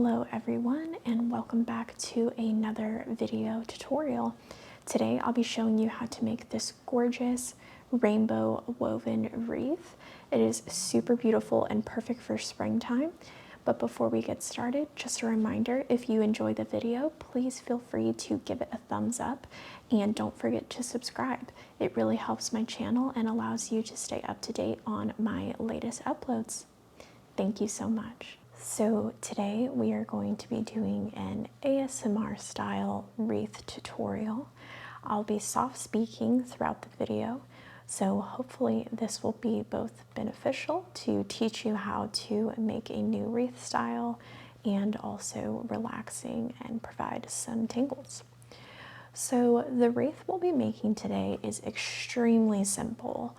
Hello everyone, and welcome back to another video tutorial. Today I'll be showing you how to make this gorgeous rainbow woven wreath. It is super beautiful and perfect for springtime. But before we get started, just a reminder, if you enjoy the video, please feel free to give it a thumbs up and don't forget to subscribe. It really helps my channel and allows you to stay up to date on my latest uploads. Thank you so much. So today we are going to be doing an ASMR style wreath tutorial. I'll be soft speaking throughout the video, so hopefully this will be both beneficial to teach you how to make a new wreath style and also relaxing and provide some tingles. So the wreath we'll be making today is extremely simple.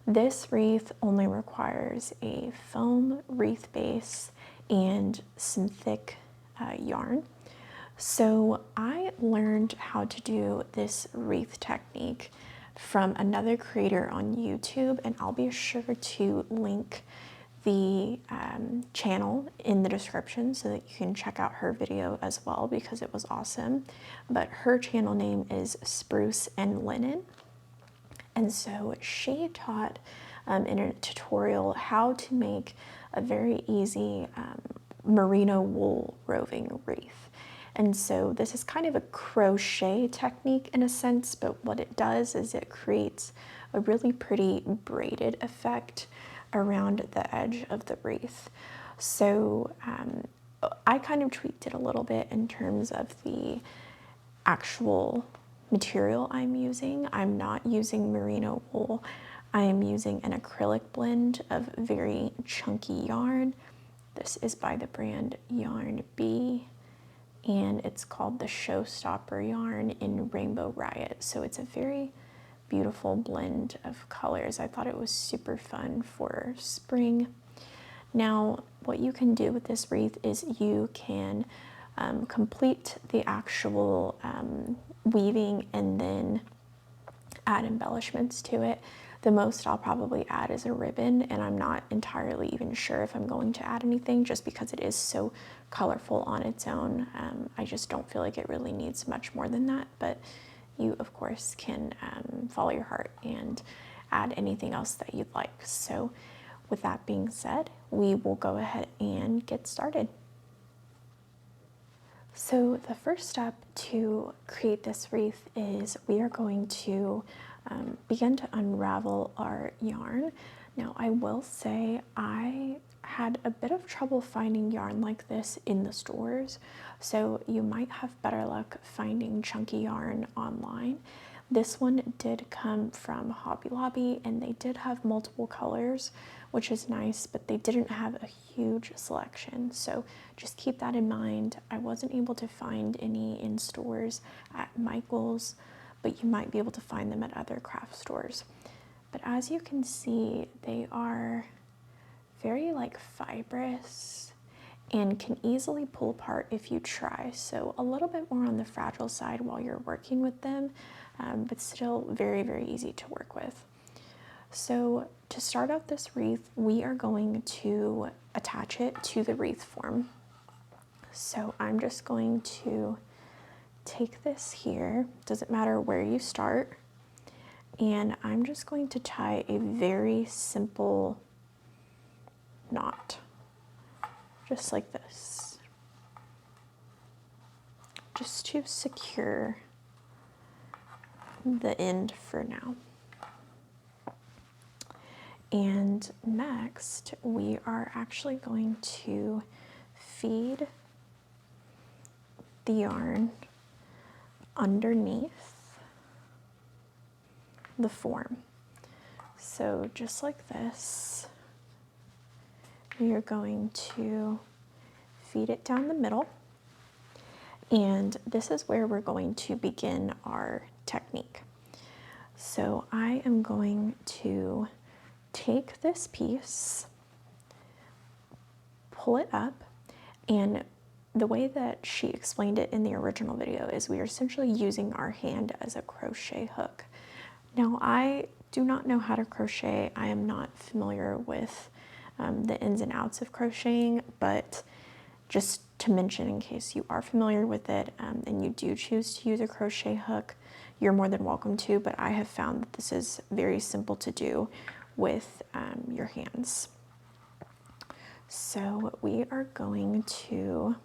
This wreath only requires a foam wreath base and some thick yarn. So I learned how to do this wreath technique from another creator on YouTube, and I'll be sure to link the channel in the description so that you can check out her video as well because it was awesome. But her channel name is Spruce and Linen. And so she taught in a tutorial how to make a very easy merino wool roving wreath. And so this is kind of a crochet technique in a sense, but what it does is it creates a really pretty braided effect around the edge of the wreath. So I kind of tweaked it a little bit in terms of the actual material I'm using. I'm not using merino wool. I am using an acrylic blend of very chunky yarn. This is by the brand Yarn Bee, and it's called the Showstopper yarn in Rainbow Riot. So it's a very beautiful blend of colors. I thought it was super fun for spring. Now, what you can do with this wreath is you can complete the actual weaving and then add embellishments to it. The most I'll probably add is a ribbon, and I'm not entirely even sure if I'm going to add anything just because it is so colorful on its own. I just don't feel like it really needs much more than that, but you of course can follow your heart and add anything else that you'd like. So with that being said, we will go ahead and get started. So the first step to create this wreath is we are going to begin to unravel our yarn. Now I will say I had a bit of trouble finding yarn like this in the stores, so you might have better luck finding chunky yarn online. This one did come from Hobby Lobby and they did have multiple colors, which is nice, but they didn't have a huge selection. So just keep that in mind. I wasn't able to find any in stores at Michael's, but you might be able to find them at other craft stores. But as you can see, they are very like fibrous and can easily pull apart if you try. So a little bit more on the fragile side while you're working with them, but still very, very easy to work with. So to start out this wreath, we are going to attach it to the wreath form. So I'm just going to take this here, doesn't matter where you start, and I'm just going to tie a very simple knot, just like this, just to secure the end for now. And next, we are actually going to feed the yarn underneath the form. So just like this, we are going to feed it down the middle, and this is where we're going to begin our technique. So I am going to take this piece, pull it up, and the way that she explained it in the original video is we are essentially using our hand as a crochet hook. Now I do not know how to crochet. I am not familiar with the ins and outs of crocheting, but just to to mention, in case you are familiar with it and you do choose to use a crochet hook, you're more than welcome to, but I have found that this is very simple to do with your hands. So we are going to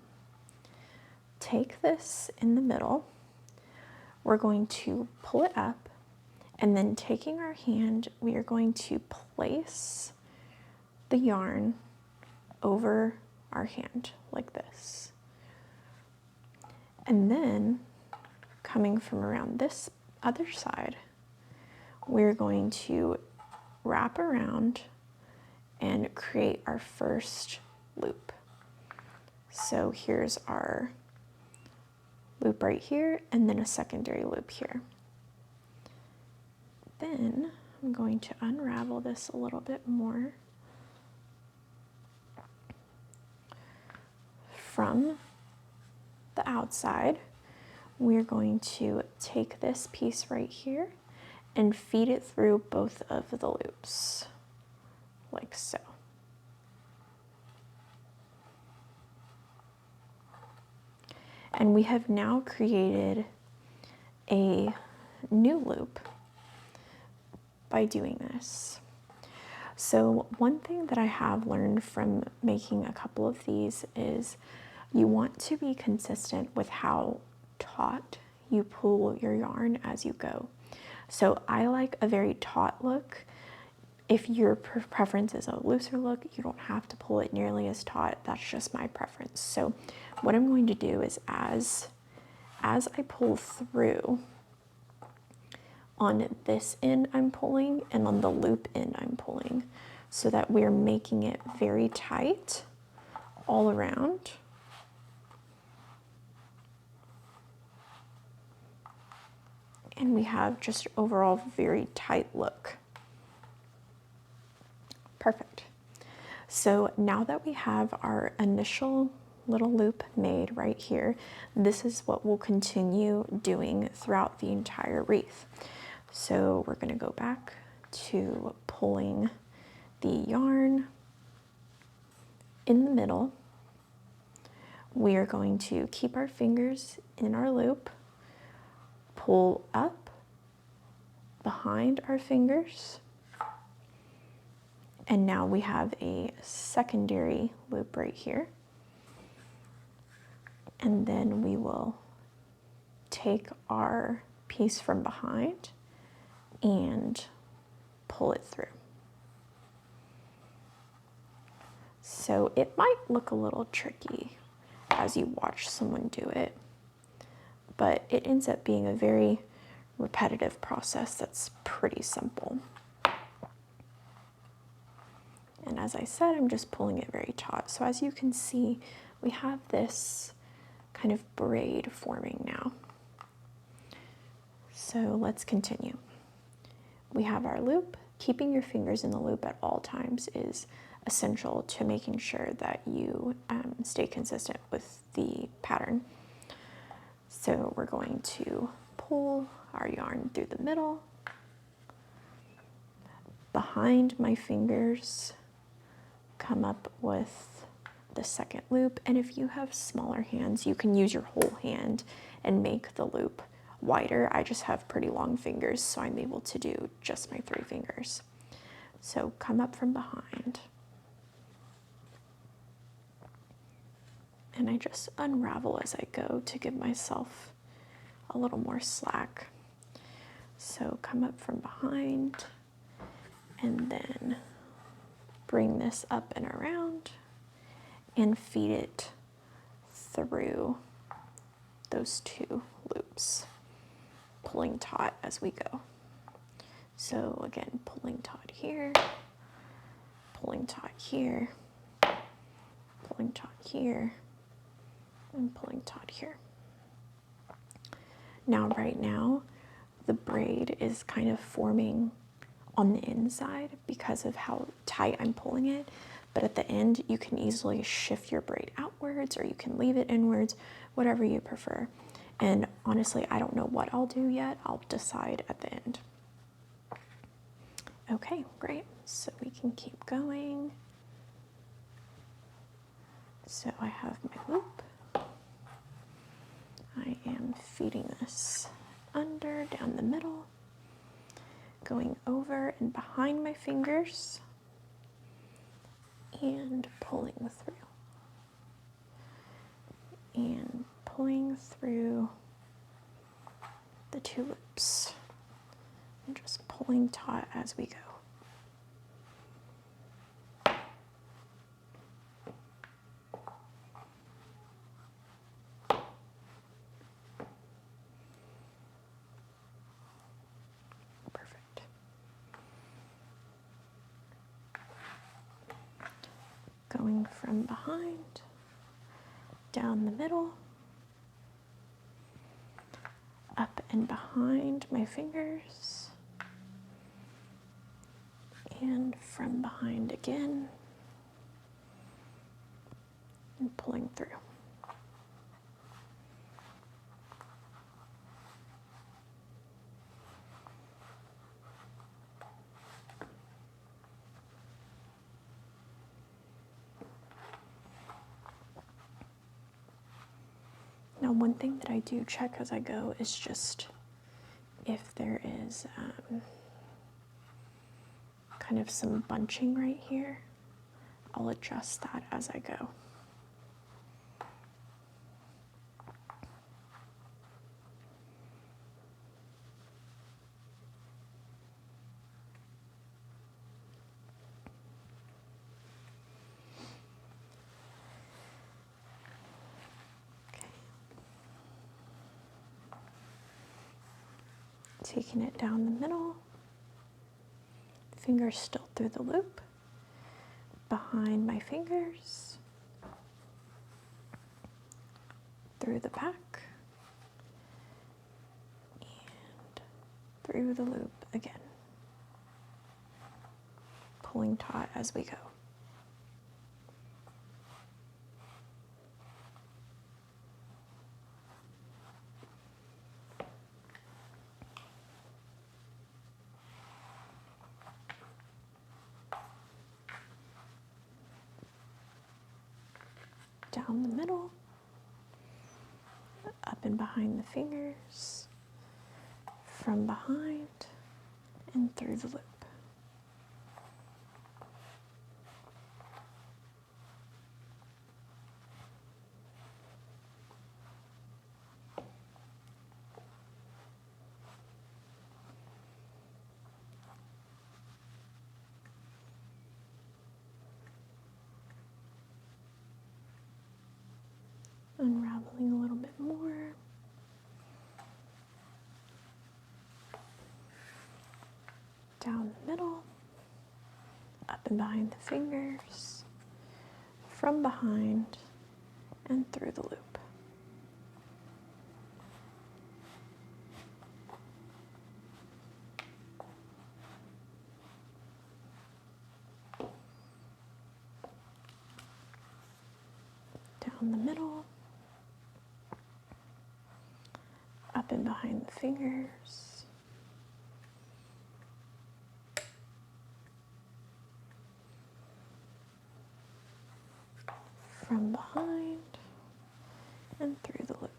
take this in the middle, we're going to pull it up, and then taking our hand, we are going to place the yarn over our hand like this. And then coming from around this other side, we're going to wrap around and create our first loop. So here's our loop right here, and then a secondary loop here. Then I'm going to unravel this a little bit more. From the outside, we're going to take this piece right here and feed it through both of the loops, like so. And we have now created a new loop by doing this. So one thing that I have learned from making a couple of these is you want to be consistent with how taut you pull your yarn as you go. So I like a very taut look. If your preference is a looser look, you don't have to pull it nearly as taut. That's just my preference. So what I'm going to do is as I pull through, on this end I'm pulling, and on the loop end I'm pulling, so that we're making it very tight all around. And we have just overall very tight look. Perfect. So now that we have our initial little loop made right here, this is what we'll continue doing throughout the entire wreath. So we're going to go back to pulling the yarn in the middle. We are going to keep our fingers in our loop, pull up behind our fingers, and now we have a secondary loop right here. And then we will take our piece from behind and pull it through. So it might look a little tricky as you watch someone do it, but it ends up being a very repetitive process that's pretty simple. And as I said, I'm just pulling it very taut. So as you can see, we have this kind of braid forming now. So let's continue. We have our loop. Keeping your fingers in the loop at all times is essential to making sure that you stay consistent with the pattern. So we're going to pull our yarn through the middle, behind my fingers, come up with the second loop, and if you have smaller hands, you can use your whole hand and make the loop wider. I just have pretty long fingers, so I'm able to do just my 3 fingers. So come up from behind, and I just unravel as I go to give myself a little more slack. So come up from behind, and then bring this up and around and feed it through those 2 loops, pulling taut as we go. So again, pulling taut here, pulling taut here, pulling taut here, and pulling taut here. Now, right now, the braid is kind of forming on the inside because of how tight I'm pulling it, but at the end, you can easily shift your braid outwards, or you can leave it inwards, whatever you prefer. And honestly, I don't know what I'll do yet. I'll decide at the end. Okay, great. So we can keep going. So I have my loop, am feeding this under, down the middle, going over and behind my fingers, and pulling through. And pulling through the two loops. And just pulling taut as we go. Perfect. Going from behind, down the middle, up and behind my fingers, and from behind again, and pulling through. Now, one thing that I do check as I go is just if there is kind of some bunching right here. I'll adjust that as I go. Taking it down the middle, fingers still through the loop, behind my fingers, through the back, and through the loop again, pulling taut as we go. Down the middle, up and behind the fingers, from behind and through the loop. Unraveling a little bit more. Down the middle, up and behind the fingers, from behind and through the loop. Down the middle, up and behind the fingers, from behind and through the loop.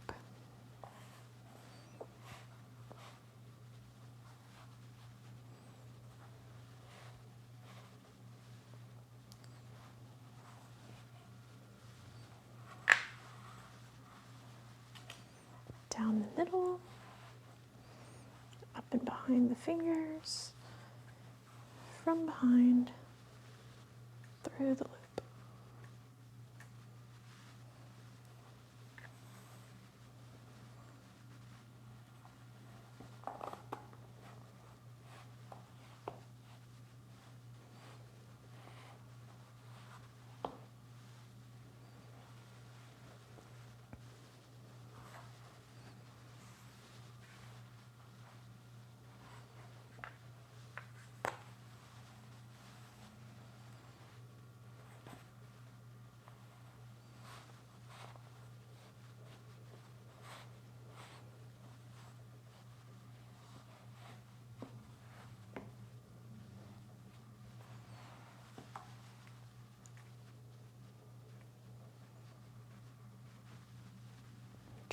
Down the middle, up and behind the fingers, from behind, through the loop.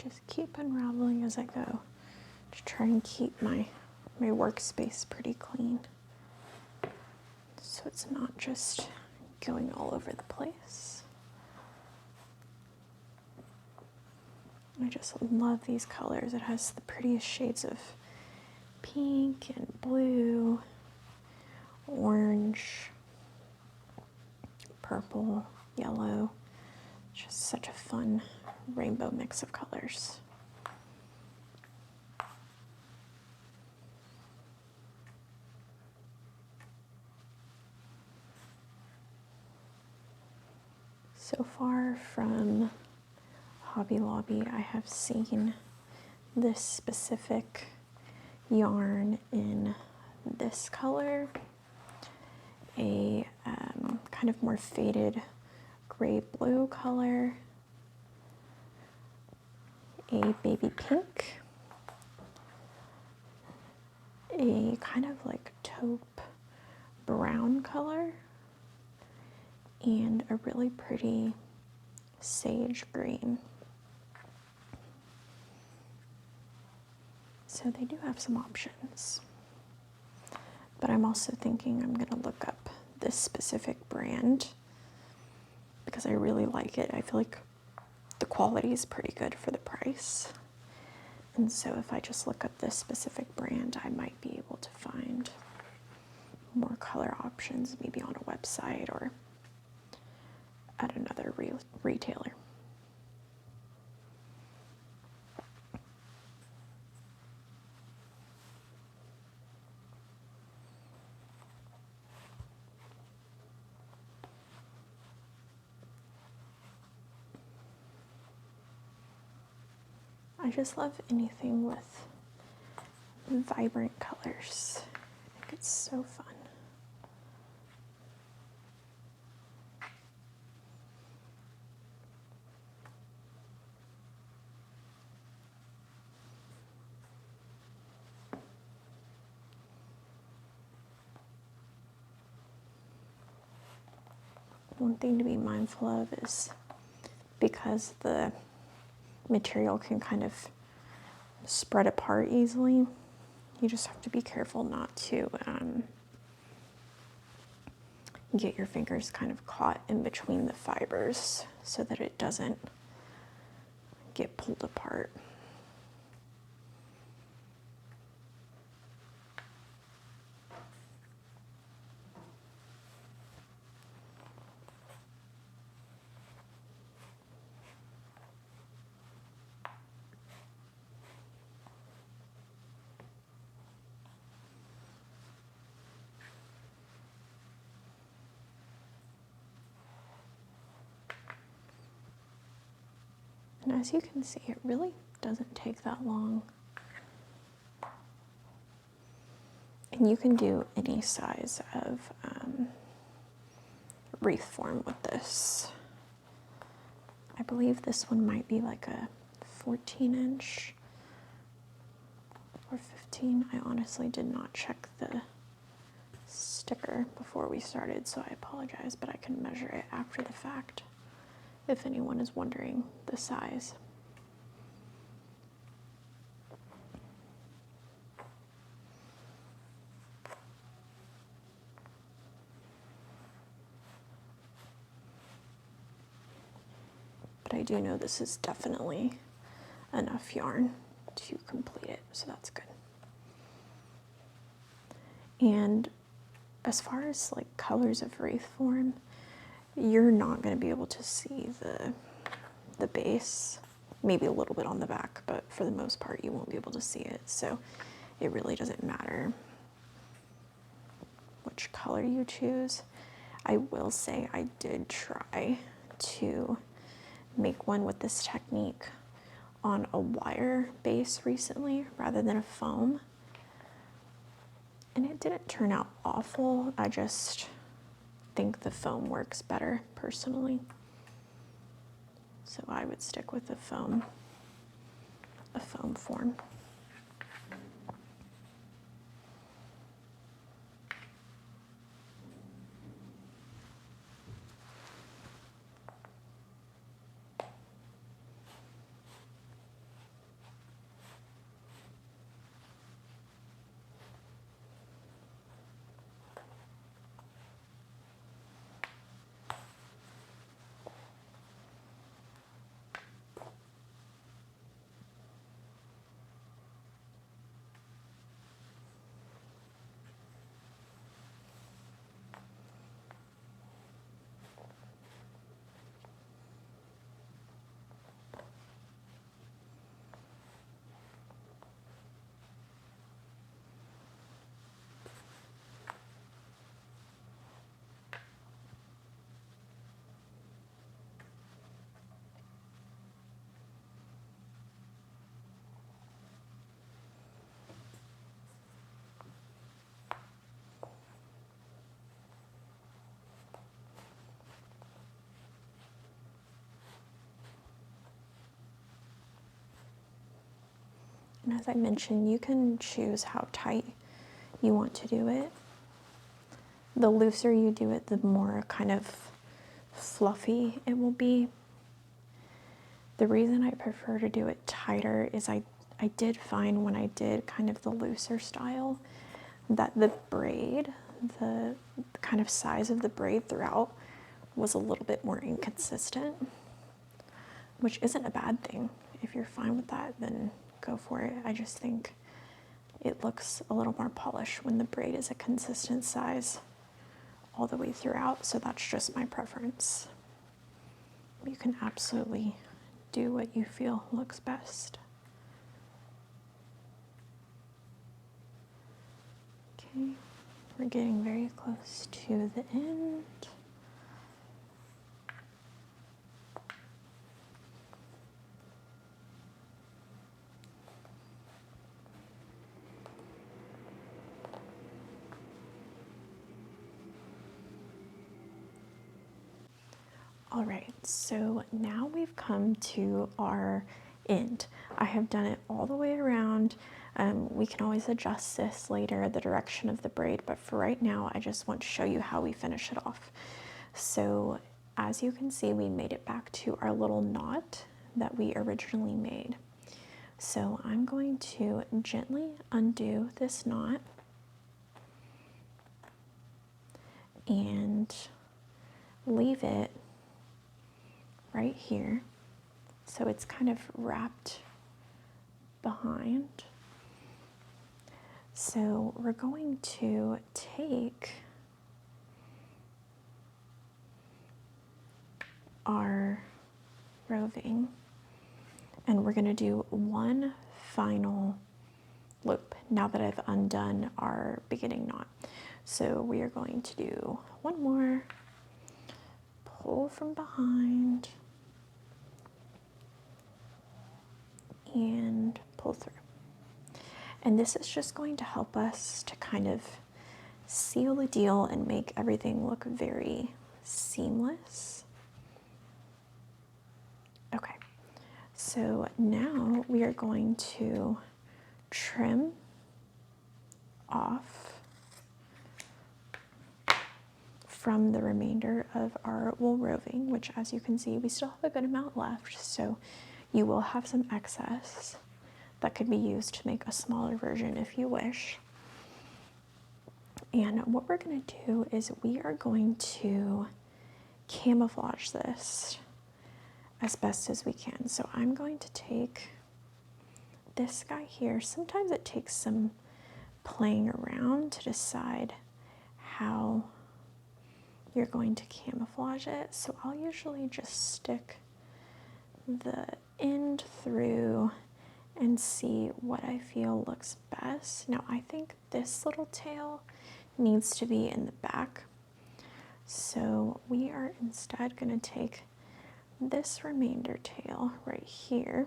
just keep unraveling as I go to try and keep my workspace pretty clean, so it's not just going all over the place. I just love these colors. It has the prettiest shades of pink and blue, orange, purple, yellow. It's just such a fun rainbow mix of colors. So far from Hobby Lobby, I have seen this specific yarn in this color, a kind of more faded gray-blue color, a baby pink, a kind of like taupe brown color, and a really pretty sage green. So they do have some options. But I'm also thinking I'm gonna look up this specific brand because I really like it. I feel like the quality is pretty good for the price. And so if I just look up this specific brand, I might be able to find more color options, maybe on a website or at another retailer. I just love anything with vibrant colors. I think it's so fun. One thing to be mindful of is because the material can kind of spread apart easily, you just have to be careful not to get your fingers kind of caught in between the fibers so that it doesn't get pulled apart. And as you can see, it really doesn't take that long. And you can do any size of wreath form with this. I believe this one might be like a 14-inch or 15. I honestly did not check the sticker before we started, so I apologize, but I can measure it after the fact if anyone is wondering the size. But I do know this is definitely enough yarn to complete it, so that's good. And as far as like colors of wreath form, you're not going to be able to see the base, maybe a little bit on the back, but for the most part you won't be able to see it, so it really doesn't matter which color you choose. I will say I did try to make one with this technique on a wire base recently rather than a foam, and it didn't turn out awful. I just think the foam works better personally, so I would stick with a foam form. And as I mentioned, you can choose how tight you want to do it. The looser you do it, the more kind of fluffy it will be. The reason I prefer to do it tighter is I did find when I did kind of the looser style that the braid, the kind of size of the braid throughout was a little bit more inconsistent, which isn't a bad thing. If you're fine with that, then go for it. I just think it looks a little more polished when the braid is a consistent size all the way throughout, so that's just my preference. You can absolutely do what you feel looks best. Okay, we're getting very close to the end. All right, so now we've come to our end. I have done it all the way around. We can always adjust this later, the direction of the braid, but for right now, I just want to show you how we finish it off. So as you can see, we made it back to our little knot that we originally made. So I'm going to gently undo this knot and leave it right here, so it's kind of wrapped behind. So we're going to take our roving and we're going to do one final loop now that I've undone our beginning knot. So we are going to do one more, pull from behind, and pull through. And this is just going to help us to kind of seal the deal and make everything look very seamless. Okay, so now we are going to trim off from the remainder of our wool roving, which as you can see, we still have a good amount left, so you will have some excess that could be used to make a smaller version if you wish. And what we're going to do is we are going to camouflage this as best as we can. So I'm going to take this guy here. Sometimes it takes some playing around to decide how you're going to camouflage it. So I'll usually just stick the end through and see what I feel looks best. Now I think this little tail needs to be in the back. So we are instead going to take this remainder tail right here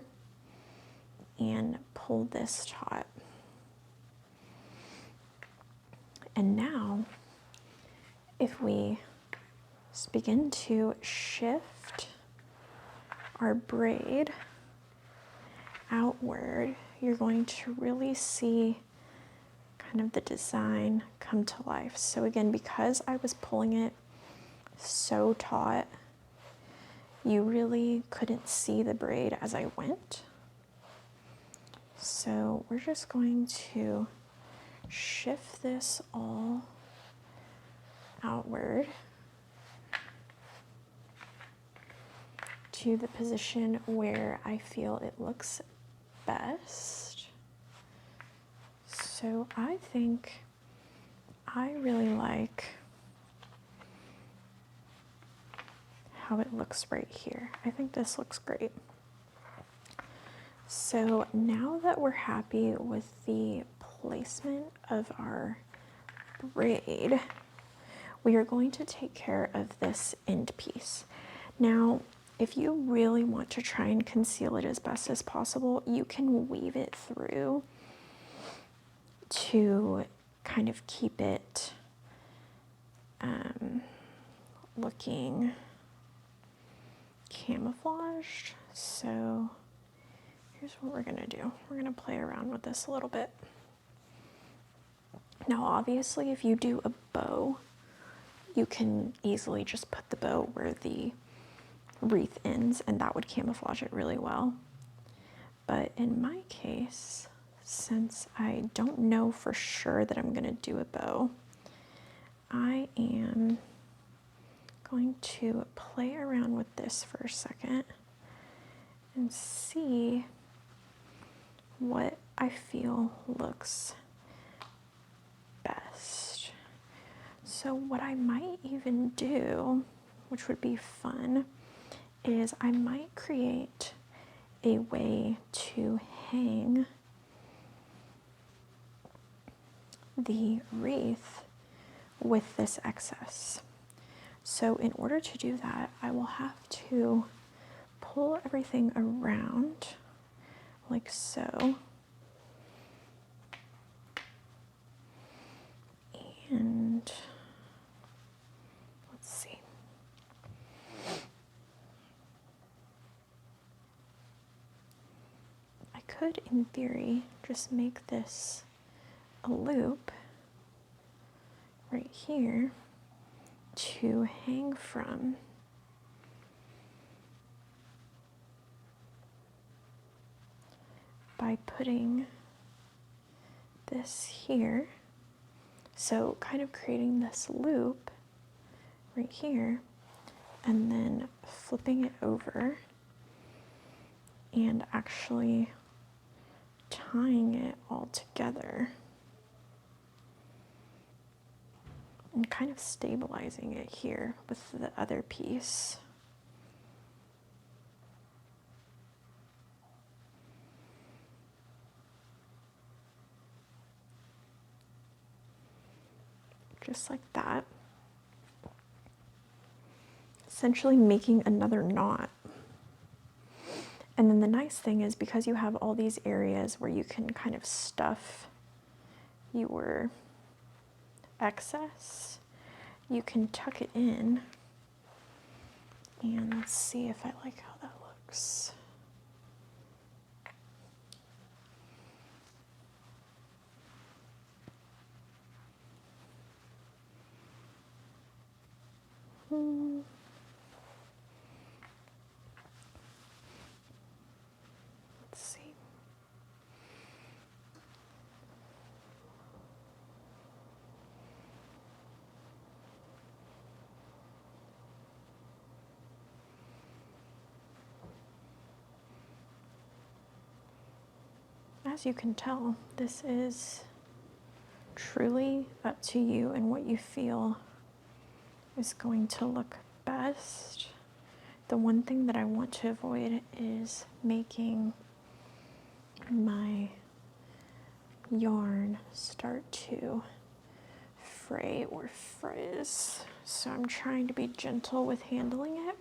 and pull this taut. And now if we begin to shift our braid outward, you're going to really see kind of the design come to life. So again, because I was pulling it so taut, you really couldn't see the braid as I went. So we're just going to shift this all outward to the position where I feel it looks best. So I think I really like how it looks right here. I think this looks great. So now that we're happy with the placement of our braid, we are going to take care of this end piece. Now, if you really want to try and conceal it as best as possible, you can weave it through to kind of keep it looking camouflaged. So here's what we're gonna do. We're gonna play around with this a little bit. Now, obviously, if you do a bow, you can easily just put the bow where the wreath ends, and that would camouflage it really well. But in my case, since I don't know for sure that I'm gonna do a bow, I am going to play around with this for a second and see what I feel looks best. So what I might even do, which would be fun, is I might create a way to hang the wreath with this excess. So in order to do that, I will have to pull everything around like so. And let's see. I could, in theory, just make this a loop right here to hang from. By putting this here. So kind of creating this loop right here and then flipping it over and actually tying it all together and kind of stabilizing it here with the other piece. Just like that. Essentially making another knot. And then the nice thing is, because you have all these areas where you can kind of stuff your excess, you can tuck it in. And let's see if I like how that looks. Let's see. As you can tell, this is truly up to you and what you feel is going to look best. The one thing that I want to avoid is making my yarn start to fray or frizz. So I'm trying to be gentle with handling it.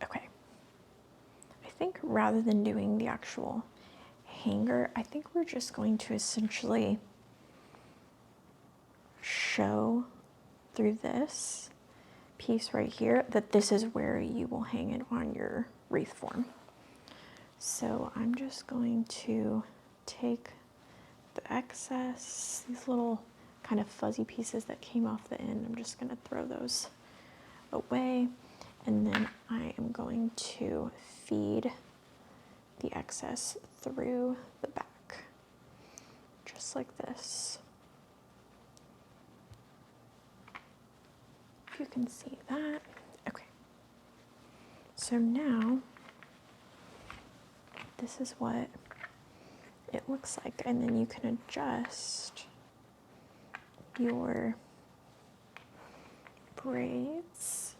Okay. I think rather than doing the actual hanger, I think we're just going to essentially show through this piece right here that this is where you will hang it on your wreath form. So I'm just going to take the excess, these little kind of fuzzy pieces that came off the end, I'm just going to throw those away, and then I am going to feed the excess through the back, just like this. If you can see that. Okay. So now, this is what it looks like, and then you can adjust your braids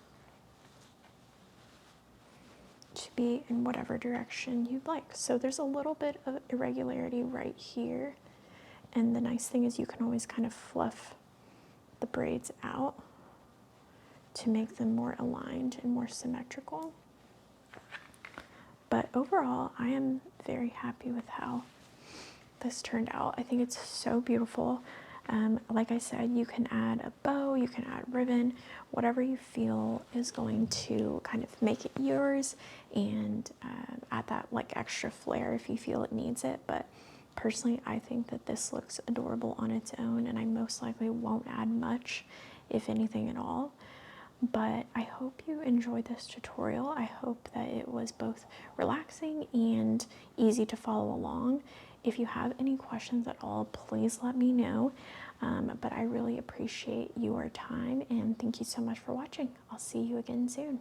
to be in whatever direction you'd like. So there's a little bit of irregularity right here, and the nice thing is you can always kind of fluff the braids out to make them more aligned and more symmetrical. But overall, I am very happy with how this turned out. I think it's so beautiful. Like I said, you can add a bow, you can add ribbon, whatever you feel is going to kind of make it yours, and add that like extra flair if you feel it needs it. But personally, I think that this looks adorable on its own, and I most likely won't add much, if anything at all. But I hope you enjoyed this tutorial. I hope that it was both relaxing and easy to follow along. If you have any questions at all, please let me know. But I really appreciate your time, and thank you so much for watching. I'll see you again soon.